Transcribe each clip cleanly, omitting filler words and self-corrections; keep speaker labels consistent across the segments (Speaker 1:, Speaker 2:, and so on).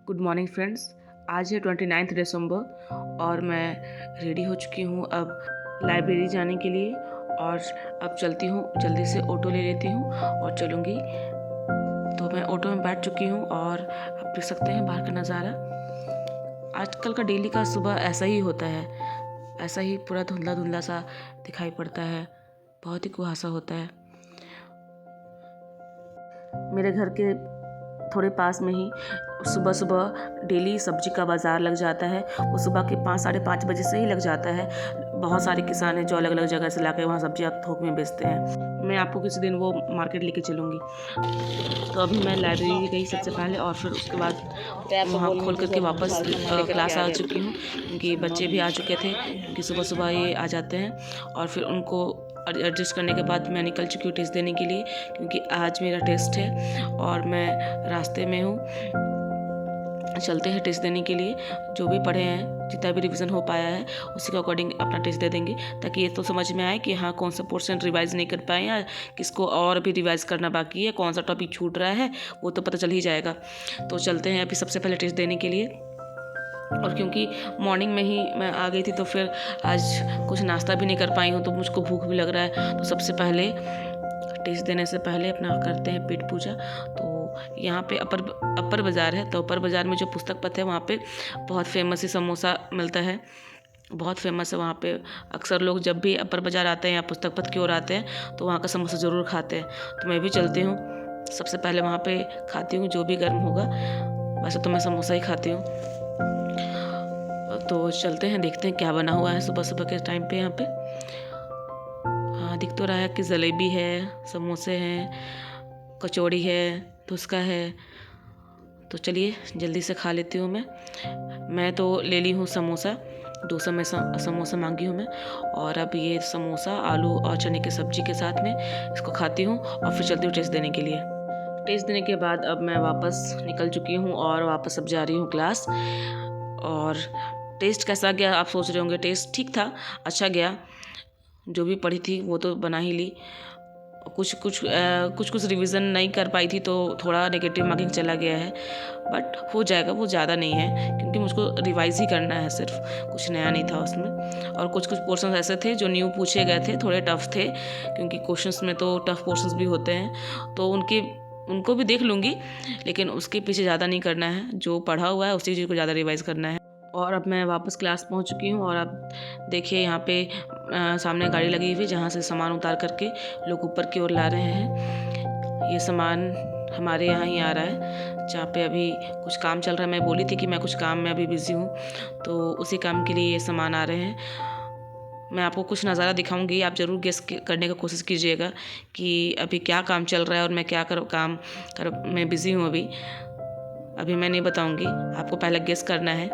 Speaker 1: Good morning friends. आज है 29 दिसंबर और मैं रेडी हो चुकी हूँ अब लाइब्रेरी जाने के लिए। और अब चलती हूँ, जल्दी से ऑटो ले लेती हूँ और चलूँगी। तो मैं ऑटो में बैठ चुकी हूँ और आप देख सकते हैं बाहर का नज़ारा। आजकल का डेली का सुबह ऐसा ही होता है, ऐसा ही पूरा धुंधला धुंधला सा दिखाई पड़ता है, बहुत ही कुहासा होता है। मेरे घर के थोड़े पास में ही सुबह सुबह डेली सब्जी का बाज़ार लग जाता है। वो सुबह के 5 साढ़े 5 बजे से ही लग जाता है। बहुत सारे किसान हैं जो अलग अलग जगह से लाकर वहाँ सब्जियाँ थोक में बेचते हैं। मैं आपको किसी दिन वो मार्केट लेके चलूँगी। तो अभी मैं लाइब्रेरी गई सबसे पहले और फिर उसके बाद वहाँ खोल करके वापस क्लास आ चुकी हूँ, क्योंकि बच्चे भी आ चुके थे, क्योंकि सुबह सुबह ये आ जाते हैं। और फिर उनको एडजस्ट करने के बाद मैं निकल चुकी हूँ टेस्ट देने के लिए, क्योंकि आज मेरा टेस्ट है और मैं रास्ते में हूँ। चलते हैं टेस्ट देने के लिए। जो भी पढ़े हैं, जितना भी रिवीजन हो पाया है उसी के अकॉर्डिंग अपना टेस्ट दे देंगे, ताकि ये तो समझ में आए कि हाँ कौन सा पोर्शन रिवाइज नहीं कर पाए या किसको और भी रिवाइज करना बाकी है, कौन सा टॉपिक छूट रहा है वो तो पता चल ही जाएगा। तो चलते हैं अभी सबसे पहले टेस्ट देने के लिए। और क्योंकि मॉर्निंग में ही मैं आ गई थी तो फिर आज कुछ नाश्ता भी नहीं कर पाई हूँ, तो मुझको भूख भी लग रहा है। तो सबसे पहले टेस्ट देने से पहले अपना करते हैं पेट पूजा। तो यहाँ पे अपर बाज़ार है, तो अपर बाज़ार में जो पुस्तक पथ है वहाँ पे बहुत फेमस ही समोसा मिलता है, बहुत फेमस है वहाँ पे। अक्सर लोग जब भी अपर बाज़ार आते हैं या पुस्तक पथ की ओर आते हैं तो वहाँ का समोसा ज़रूर खाते हैं। तो मैं भी चलती हूँ, सबसे पहले वहाँ पे खाती हूँ जो भी गर्म होगा। वैसे तो मैं समोसा ही खाती हूँ। तो चलते हैं, देखते हैं क्या बना हुआ है सुबह सुबह के टाइम पे यहाँ पे। हाँ, दिख तो रहा है कि जलेबी है, समोसे हैं, कचौड़ी है, धुसका है। तो चलिए जल्दी से खा लेती हूँ मैं तो ले ली हूँ समोसा, 2 समोसा मांगी हूँ मैं। और अब ये समोसा आलू और चने की सब्जी के साथ में इसको खाती हूँ और फिर चलती हूँ टेस्ट देने के लिए। टेस्ट देने के बाद अब मैं वापस निकल चुकी हूँ और वापस अब जा रही हूँ क्लास। और टेस्ट कैसा गया आप सोच रहे होंगे। टेस्ट ठीक था, अच्छा गया। जो भी पढ़ी थी वो तो बना ही ली। कुछ रिवीजन नहीं कर पाई थी तो थोड़ा नेगेटिव मार्किंग चला गया है, बट हो जाएगा, वो ज़्यादा नहीं है, क्योंकि मुझको रिवाइज ही करना है, सिर्फ कुछ नया नहीं था उसमें। और कुछ पोर्शंस ऐसे थे जो न्यू पूछे गए थे, थोड़े टफ थे, क्योंकि क्वेश्चंस में तो टफ पोर्शंस भी होते हैं, तो उनको भी देख लूँगी, लेकिन उसके पीछे ज़्यादा नहीं करना है। जो पढ़ा हुआ है उसी चीज़ को ज़्यादा रिवाइज करना है। और अब मैं वापस क्लास पहुंच चुकी हूं। और अब देखिए यहाँ पे सामने गाड़ी लगी हुई, जहाँ से सामान उतार करके लोग ऊपर की ओर ला रहे हैं। ये सामान हमारे यहाँ ही आ रहा है, जहाँ पे अभी कुछ काम चल रहा है। मैं बोली थी कि मैं कुछ काम में अभी बिज़ी हूँ, तो उसी काम के लिए ये सामान आ रहे हैं। मैं आपको कुछ नज़ारा दिखाऊंगी, आप ज़रूर गेस करने का कोशिश कीजिएगा कि अभी क्या काम चल रहा है और मैं क्या मैं बिज़ी हूँ अभी मैं नहीं बताऊंगी, आपको पहले गेस करना है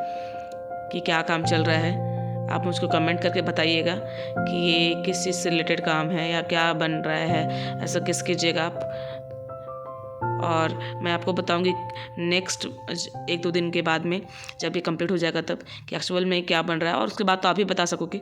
Speaker 1: कि क्या काम चल रहा है। आप मुझको कमेंट करके बताइएगा कि ये किस चीज़ से रिलेटेड काम है या क्या बन रहा है, ऐसा गेस कीजिएगा आप। और मैं आपको बताऊंगी नेक्स्ट 1-2 दिन के बाद में, जब ये कंप्लीट हो जाएगा तब, कि एक्चुअल में क्या बन रहा है। और उसके बाद तो आप ही बता सकोगे,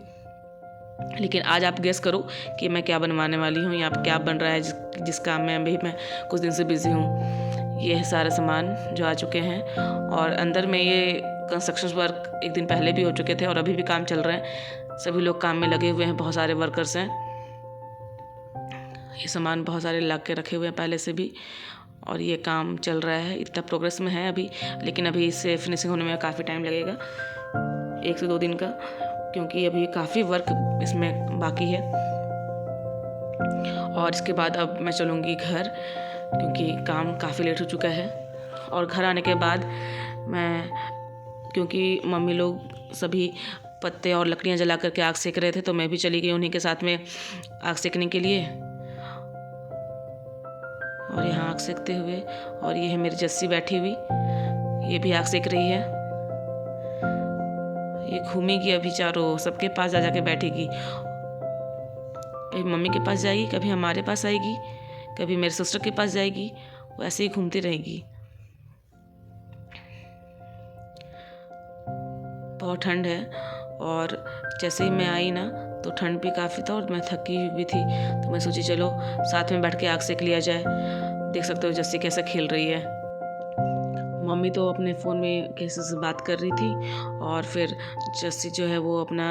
Speaker 1: लेकिन आज आप गेस करो कि मैं क्या बनवाने वाली हूँ या क्या बन रहा है जिस काम में अभी मैं कुछ दिन से बिज़ी हूँ। ये है सारे सामान जो आ चुके हैं। और अंदर में ये कंस्ट्रक्शन वर्क 1 दिन पहले भी हो चुके थे और अभी भी काम चल रहे हैं। सभी लोग काम में लगे हुए हैं, बहुत सारे वर्कर्स हैं। ये सामान बहुत सारे ला के रखे हुए हैं पहले से भी, और ये काम चल रहा है, इतना प्रोग्रेस में है अभी। लेकिन अभी इसे फिनिशिंग होने में काफ़ी टाइम लगेगा, 1 से 2 दिन का, क्योंकि अभी काफ़ी वर्क इसमें बाकी है। और इसके बाद अब मैं चलूँगी घर, क्योंकि काम काफ़ी लेट हो चुका है। और घर आने के बाद क्योंकि मम्मी लोग सभी पत्ते और लकड़ियाँ जला करके आग सेक रहे थे, तो मैं भी चली गई उन्हीं के साथ में आग सेकने के लिए। और यहाँ आग सेकते हुए, और ये है मेरी जस्सी बैठी हुई, ये भी आग सेक रही है। ये घूमेगी अभी चारों, सबके पास जा जाके बैठेगी। कभी मम्मी के पास जाएगी, कभी हमारे पास आएगी, कभी मेरे सिस्टर के पास जाएगी, वो ऐसे ही घूमती रहेगी। बहुत ठंड है, और जैसे ही मैं आई ना तो ठंड भी काफ़ी था और मैं थकी हुई भी थी, तो मैं सोची चलो साथ में बैठ के आग सेक लिया जाए। देख सकते हो जस्सी कैसे खेल रही है। मम्मी तो अपने फ़ोन में किसी से बात कर रही थी और फिर जस्सी जो है वो अपना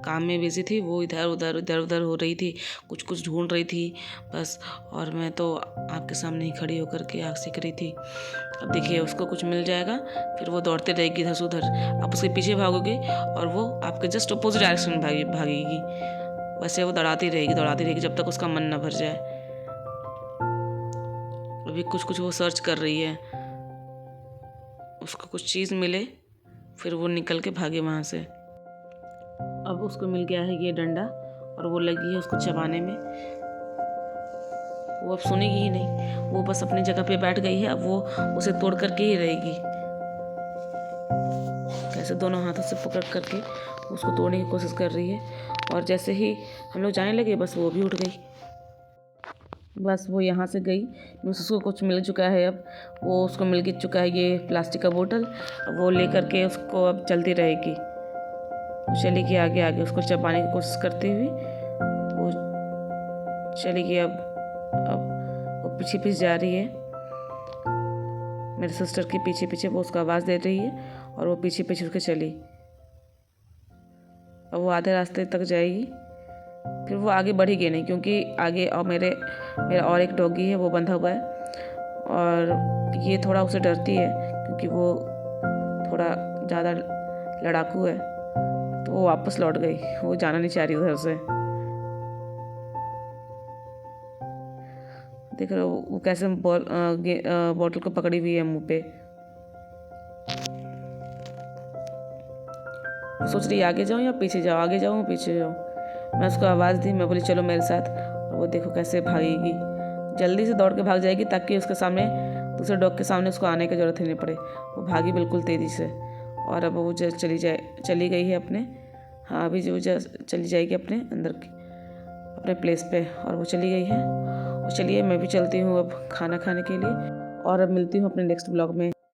Speaker 1: काम में बिज़ी थी। वो इधर उधर हो रही थी, कुछ कुछ ढूंढ रही थी बस। और मैं तो आपके सामने ही खड़ी होकर के आग सेक रही थी। अब देखिए उसको कुछ मिल जाएगा, फिर वो दौड़ते रहेगी इधर से उधर, आप उसके पीछे भागोगे और वो आपके जस्ट अपोजिट डायरेक्शन में भागेगी। वैसे वो दौड़ाती रहेगी जब तक उसका मन ना भर जाए। अभी कुछ वो सर्च कर रही है, उसको कुछ चीज़ मिले फिर वो निकल के भागे वहाँ से। अब उसको मिल गया है ये डंडा और वो लगी है उसको चबाने में। वो अब सुनेगी ही नहीं, वो बस अपनी जगह पे बैठ गई है। अब वो उसे तोड़ करके ही रहेगी, कैसे दोनों हाथों से पकड़ करके उसको तोड़ने की कोशिश कर रही है। और जैसे ही हम लोग जाने लगे बस वो भी उठ गई। बस वो यहाँ से गई, मीन्स उसको कुछ मिल चुका है। अब वो उसको मिल चुका है ये प्लास्टिक का बोतल। अब वो ले करके उसको अब चलती रहेगी, चलेगी आगे आगे उसको चबाने की कोशिश करती हुई वो चलेगी। अब वो पीछे पीछे जा रही है, मेरे सिस्टर के पीछे पीछे वो उसको आवाज़ दे रही है और वो पीछे पीछे उसके चली। अब वो आधे रास्ते तक जाएगी, फिर वो आगे बढ़ेगी नहीं क्योंकि आगे और मेरा और एक डॉगी है वो बंधा हुआ है और ये थोड़ा उसे डरती है क्योंकि वो थोड़ा ज़्यादा लड़ाकू है। तो वो वापस लौट गई, वो जाना नहीं चाह रही उधर से। देख रहे हो वो कैसे बॉटल को पकड़ी हुई है मुंह पे। सोच रही आगे जाऊँ या पीछे जाऊँ, आगे जाऊँ पीछे जाऊँ। मैं उसको आवाज़ दी, मैं बोली चलो मेरे साथ। और वो देखो कैसे भागेगी, जल्दी से दौड़ के भाग जाएगी ताकि उसके सामने दूसरे डॉग के सामने उसको आने की ज़रूरत ही नहीं पड़े। वो भागी बिल्कुल तेज़ी से और अब वो चली गई है अपने, हाँ अभी जो चली जाएगी अपने अंदर अपने प्लेस पे और वो चली गई है। और चलिए मैं भी चलती हूँ अब खाना खाने के लिए और अब मिलती हूँ अपने नेक्स्ट ब्लॉग में।